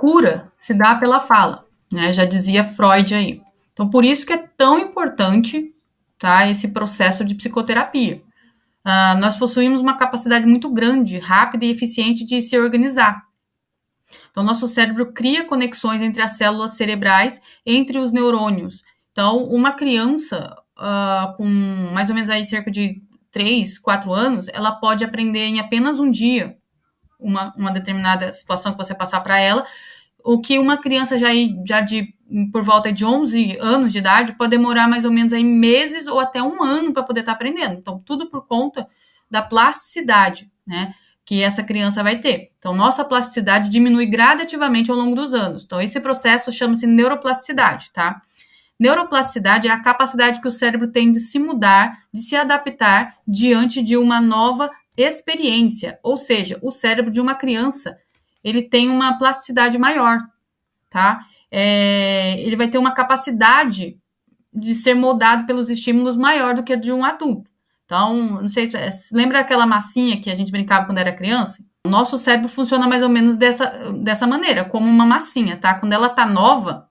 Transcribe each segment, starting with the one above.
cura se dá pela fala, né? Já dizia Freud aí. Então, por isso que é tão importante, tá, esse processo de psicoterapia. Nós possuímos uma capacidade muito grande, rápida e eficiente de se organizar. Então, nosso cérebro cria conexões entre as células cerebrais, entre os neurônios. Então, uma criança com mais ou menos aí cerca de 3, 4 anos, ela pode aprender em apenas um dia uma determinada situação que você passar para ela, o que uma criança por volta de 11 anos de idade pode demorar mais ou menos aí meses ou até um ano para poder estar aprendendo. Então, tudo por conta da plasticidade, né, que essa criança vai ter. Então, nossa plasticidade diminui gradativamente ao longo dos anos. Então, esse processo chama-se neuroplasticidade, tá? Neuroplasticidade é a capacidade que o cérebro tem de se mudar, de se adaptar diante de uma nova experiência. Ou seja, o cérebro de uma criança, ele tem uma plasticidade maior, tá? Ele vai ter uma capacidade de ser moldado pelos estímulos maior do que a de um adulto. Então, não sei se lembra aquela massinha que a gente brincava quando era criança? O nosso cérebro funciona mais ou menos dessa maneira, como uma massinha, tá? Quando ela tá nova,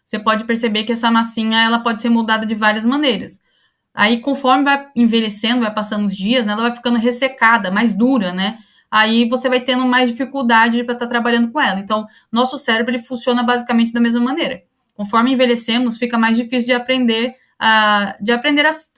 você pode perceber que essa massinha ela pode ser moldada de várias maneiras. Aí, conforme vai envelhecendo, vai passando os dias, né, ela vai ficando ressecada, mais dura, né? Aí você vai tendo mais dificuldade para estar trabalhando com ela. Então, nosso cérebro ele funciona basicamente da mesma maneira. Conforme envelhecemos, fica mais difícil de aprender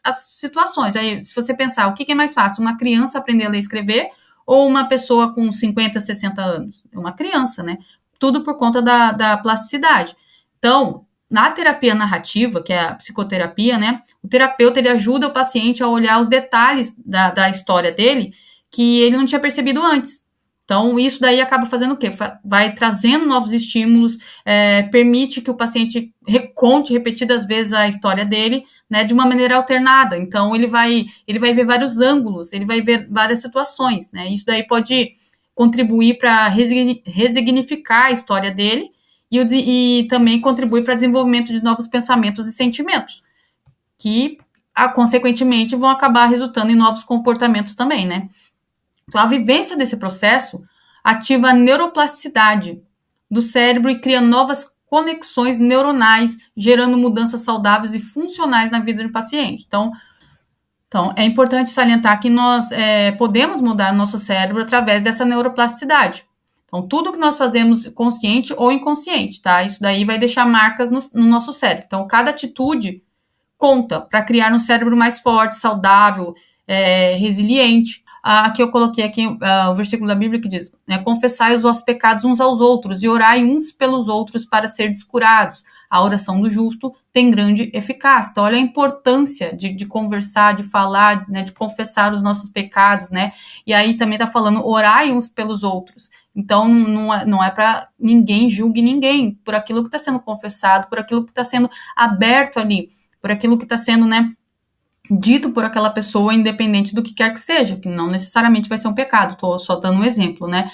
as situações. Aí, se você pensar, o que é mais fácil? Uma criança aprender a ler e escrever ou uma pessoa com 50, 60 anos? É uma criança, né? Tudo por conta da plasticidade. Então, na terapia narrativa, que é a psicoterapia, né, o terapeuta ele ajuda o paciente a olhar os detalhes da história dele que ele não tinha percebido antes. Então, isso daí acaba fazendo o quê? Vai trazendo novos estímulos, permite que o paciente reconte repetidas vezes a história dele, né, de uma maneira alternada. Então, ele vai ver vários ângulos, ele vai ver várias situações, né? Isso daí pode contribuir para resignificar a história dele e também contribui para o desenvolvimento de novos pensamentos e sentimentos, que, consequentemente, vão acabar resultando em novos comportamentos também, né? Então, a vivência desse processo ativa a neuroplasticidade do cérebro e cria novas conexões neuronais, gerando mudanças saudáveis e funcionais na vida do paciente. Então é importante salientar que nós podemos mudar o nosso cérebro através dessa neuroplasticidade. Então, tudo que nós fazemos consciente ou inconsciente, tá? Isso daí vai deixar marcas no nosso cérebro. Então, cada atitude conta para criar um cérebro mais forte, saudável, resiliente. Aqui eu coloquei o versículo da Bíblia que diz, né, confessai os vossos pecados uns aos outros e orai uns pelos outros para serdes curados. A oração do justo tem grande eficácia. Então, olha a importância de conversar, de falar, né, de confessar os nossos pecados, né? E aí também está falando orai uns pelos outros. Então, não é para ninguém julgue ninguém por aquilo que está sendo confessado, por aquilo que está sendo aberto ali, por aquilo que está sendo, né, dito por aquela pessoa, independente do que quer que seja, que não necessariamente vai ser um pecado. Estou só dando um exemplo, né?